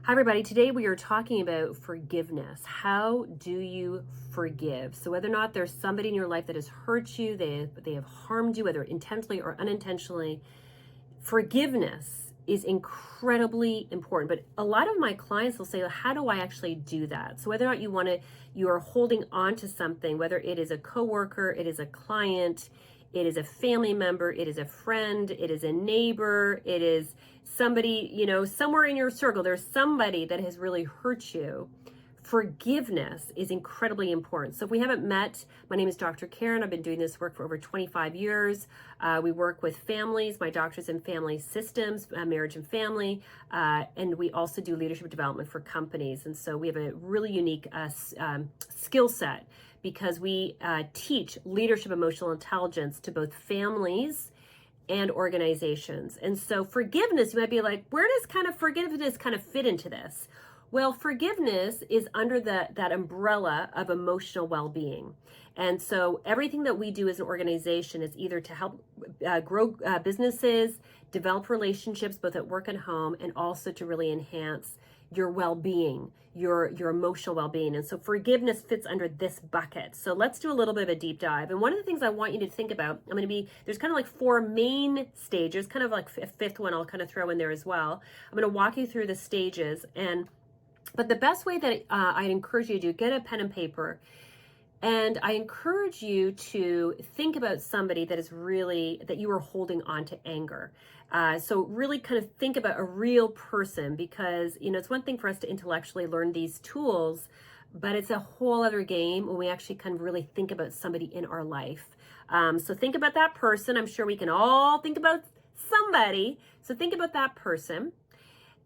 Hi, everybody. Today we are talking about forgiveness. How do you forgive? So whether or not there's somebody in your life that has hurt you, they have harmed you, whether intentionally or unintentionally, forgiveness is incredibly important. But a lot of my clients will say, well, how do I actually do that? So whether or not you are holding on to something, whether it is a coworker, it is a client, it is a family member, it is a friend, it is a neighbor, it is somebody, somewhere in your circle, there's somebody that has really hurt you. Forgiveness is incredibly important. So if we haven't met, my name is Dr. Karen. I've been doing this work for over 25 years. We work with families. My doctor's in family systems, marriage and family, and we also do leadership development for companies. And so we have a really unique skill set because we teach leadership emotional intelligence to both families and organizations. And so forgiveness, you might be like, where does forgiveness fit into this? Well, forgiveness is under that umbrella of emotional well-being. And so everything that we do as an organization is either to help grow businesses, develop relationships, both at work and home, and also to really enhance your well-being, your emotional well-being. And so forgiveness fits under this bucket. So let's do a little bit of a deep dive. And one of the things I want you to think about, there's kind of like four main stages, kind of like a fifth one I'll kind of throw in there as well. I'm going to walk you through the stages. But the best way that I'd encourage you to do, get a pen and paper, and I encourage you to think about somebody that you are holding on to anger. So really kind of think about a real person, because, it's one thing for us to intellectually learn these tools, but it's a whole other game when we actually kind of really think about somebody in our life. So think about that person. I'm sure we can all think about somebody. So think about that person.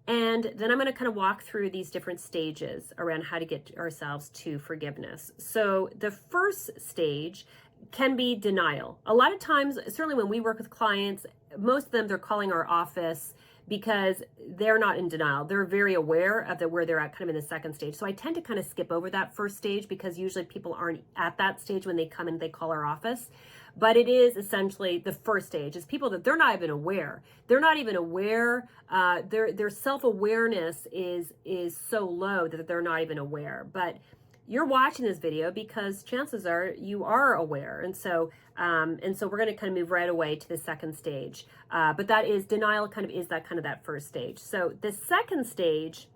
And then I'm going to kind of walk through these different stages around how to get ourselves to forgiveness. So the first stage can be denial. A lot of times, certainly when we work with clients, most of them, they're calling our office because they're not in denial. They're very aware of where they're at kind of in the second stage. So I tend to kind of skip over that first stage because usually people aren't at that stage when they come and they call our office. But it is essentially the first stage. Is people that they're not even aware. They're not even aware. Their self-awareness is so low that they're not even aware. But you're watching this video because chances are you are aware. And so we're going to kind of move right away to the second stage. But that is denial is that first stage. So the second stage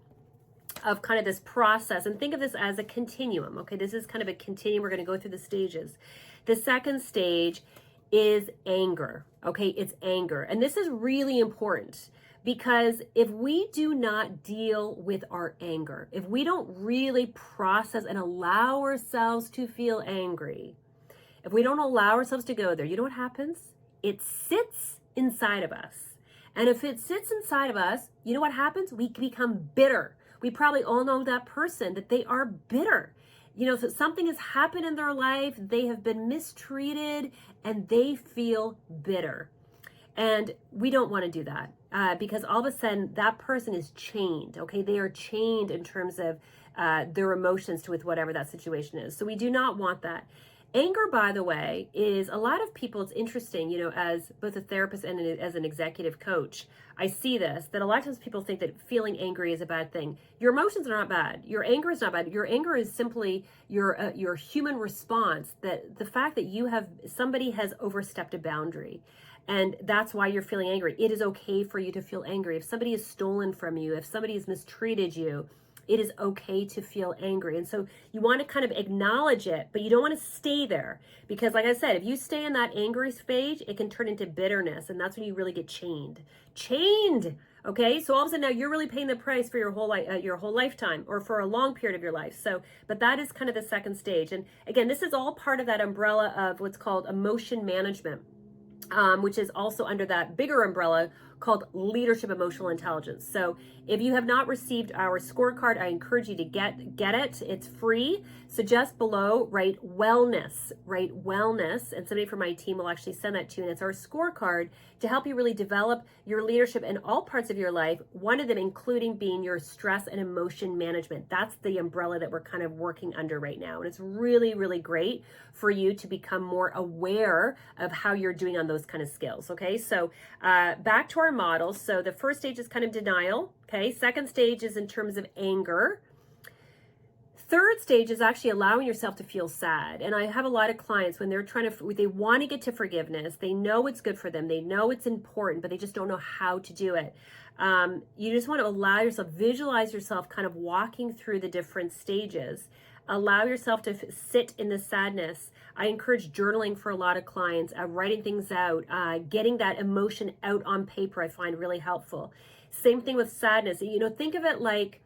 of kind of this process, and think of this as a continuum. Okay, this is kind of a continuum. We're going to go through the stages. The second stage is anger. Okay, it's anger. And this is really important because if we do not deal with our anger, if we don't really process and allow ourselves to feel angry, if we don't allow ourselves to go there, you know what happens? It sits inside of us. And if it sits inside of us, you know what happens? We become bitter. We probably all know that person that they are bitter. So something has happened in their life, they have been mistreated, and they feel bitter. And we don't want to do that because all of a sudden that person is chained. Okay, they are chained in terms of their emotions with whatever that situation is. So we do not want that. Anger, by the way, is a lot of people, it's interesting, as both a therapist and as an executive coach, I see this, that a lot of times people think that feeling angry is a bad thing. Your emotions are not bad. Your anger is not bad. Your anger is simply your human response, that the fact that somebody has overstepped a boundary. And that's why you're feeling angry. It is okay for you to feel angry. If somebody has stolen from you, if somebody has mistreated you, it is okay to feel angry. And so you want to kind of acknowledge it, but you don't want to stay there. Because like I said, if you stay in that angry stage, it can turn into bitterness. And that's when you really get chained. Okay, so all of a sudden now you're really paying the price for your whole lifetime, or for a long period of your life. So, but that is kind of the second stage. And again, this is all part of that umbrella of what's called emotion management, which is also under that bigger umbrella called leadership emotional intelligence. So if you have not received our scorecard, I encourage you to get it. It's free. So just below, write wellness, and somebody from my team will actually send that to you. And it's our scorecard to help you really develop your leadership in all parts of your life, one of them including being your stress and emotion management. That's the umbrella that we're kind of working under right now. And it's really, really great for you to become more aware of how you're doing on those kind of skills. Okay, so back to our model. So the first stage is kind of denial. Okay, second stage is in terms of anger. Third stage is actually allowing yourself to feel sad. And I have a lot of clients when they're they want to get to forgiveness. They know it's good for them. They know it's important, but they just don't know how to do it. You just want to allow yourself, visualize yourself kind of walking through the different stages. Allow yourself to sit in the sadness. I encourage journaling for a lot of clients, writing things out, getting that emotion out on paper, I find really helpful. Same thing with sadness. Think of it like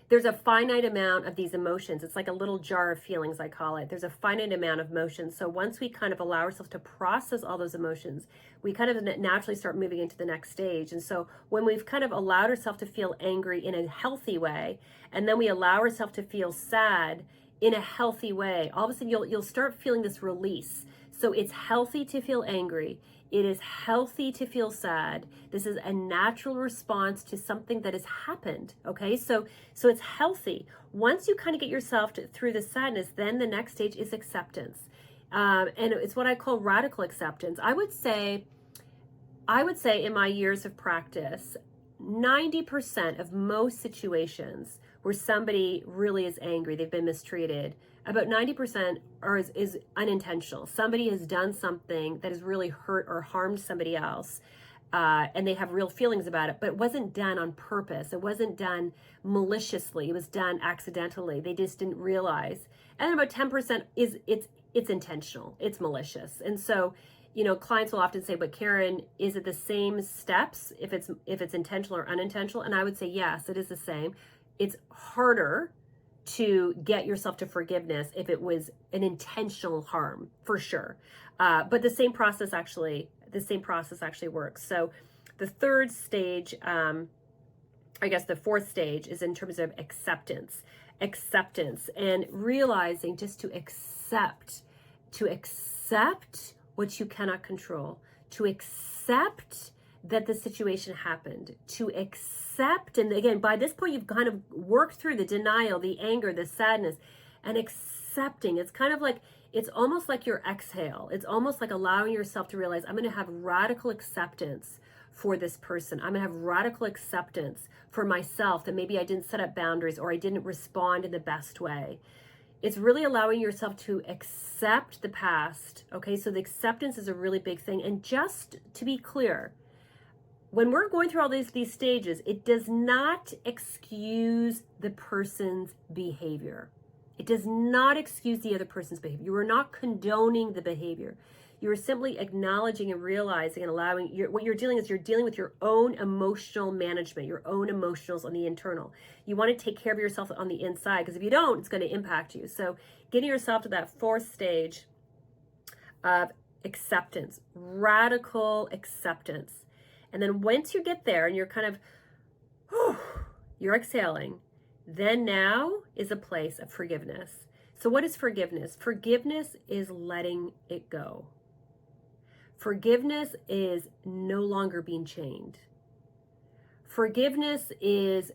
there's a finite amount of these emotions. It's like a little jar of feelings, I call it. There's a finite amount of emotions. So once we kind of allow ourselves to process all those emotions, we kind of naturally start moving into the next stage. And so when we've kind of allowed ourselves to feel angry in a healthy way, and then we allow ourselves to feel sad in a healthy way, all of a sudden you'll start feeling this release. So it's healthy to feel angry. It is healthy to feel sad. This is a natural response to something that has happened, okay? So it's healthy. Once you kind of get yourself through the sadness, then the next stage is acceptance. And it's what I call radical acceptance. I would say in my years of practice, 90% of most situations where somebody really is angry, they've been mistreated, about 90% is unintentional. Somebody has done something that has really hurt or harmed somebody else, and they have real feelings about it, but it wasn't done on purpose. It wasn't done maliciously. It was done accidentally. They just didn't realize. And then about 10% it's intentional. It's malicious. And so, clients will often say, but Karen, is it the same steps if it's intentional or unintentional? And I would say, yes, it is the same. It's harder to get yourself to forgiveness if it was an intentional harm, for sure. But the same process actually works. So the third stage, the fourth stage is in terms of acceptance and realizing just to accept what you cannot control, to accept that the situation happened, to accept, and again, by this point, you've kind of worked through the denial, the anger, the sadness, and accepting. It's kind of like, it's almost like your exhale. It's almost like allowing yourself to realize, I'm going to have radical acceptance for this person. I'm going to have radical acceptance for myself that maybe I didn't set up boundaries or I didn't respond in the best way. It's really allowing yourself to accept the past. Okay, so the acceptance is a really big thing. And just to be clear, when we're going through all these stages, it does not excuse the person's behavior. It does not excuse the other person's behavior. You are not condoning the behavior. You are simply acknowledging and realizing and allowing what you're dealing with your own emotional management, your own emotionals on the internal. You want to take care of yourself on the inside, because if you don't, it's going to impact you. So getting yourself to that fourth stage of acceptance, radical acceptance. And then once you get there and you're kind of, you're exhaling, then now is a place of forgiveness. So what is forgiveness? Forgiveness is letting it go. Forgiveness is no longer being chained. Forgiveness is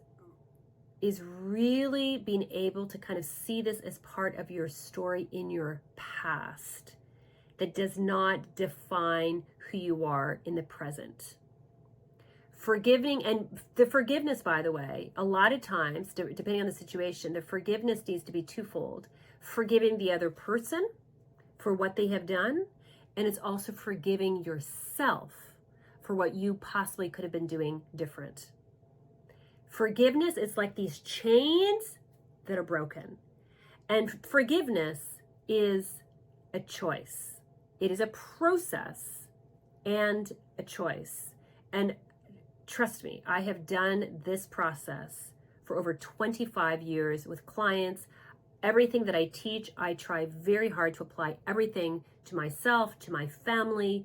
really being able to kind of see this as part of your story in your past that does not define who you are in the present. Forgiving, and the forgiveness, by the way, a lot of times, depending on the situation, the forgiveness needs to be twofold. Forgiving the other person for what they have done, and it's also forgiving yourself for what you possibly could have been doing different. Forgiveness is like these chains that are broken. And forgiveness is a choice. It is a process and a choice. And trust me, I have done this process for over 25 years with clients. Everything that I teach, I try very hard to apply everything to myself, to my family.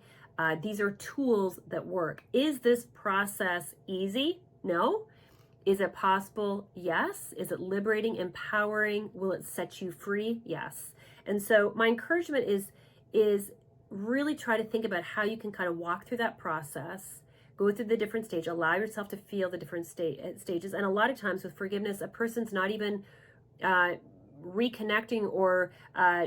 These are tools that work. Is this process easy? No. Is it possible? Yes. Is it liberating, empowering? Will it set you free? Yes. And so my encouragement is really try to think about how you can kind of walk through that process, go through the different stages, allow yourself to feel the different stages. And a lot of times with forgiveness, a person's not even reconnecting or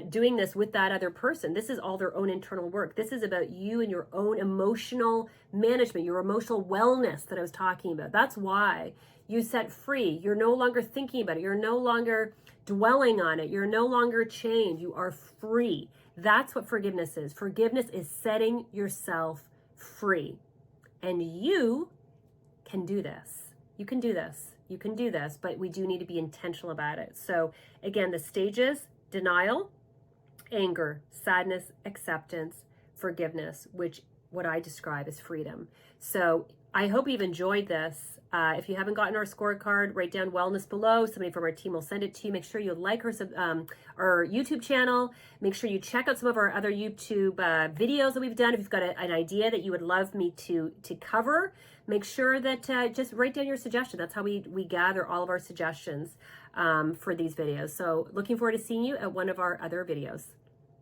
doing this with that other person. This is all their own internal work. This is about you and your own emotional management, your emotional wellness that I was talking about. That's why you set free. You're no longer thinking about it. You're no longer dwelling on it. You're no longer chained. You are free. That's what forgiveness is. Forgiveness is setting yourself free. And you can do this. You can do this. You can do this, but we do need to be intentional about it. So again, the stages: denial, anger, sadness, acceptance, forgiveness, which what I describe as freedom. So I hope you've enjoyed this. If you haven't gotten our scorecard, write down wellness below. Somebody from our team will send it to you. Make sure you like our YouTube channel. Make sure you check out some of our other YouTube videos that we've done. If you've got an idea that you would love me to cover, make sure that just write down your suggestion. That's how we gather all of our suggestions for these videos. So looking forward to seeing you at one of our other videos.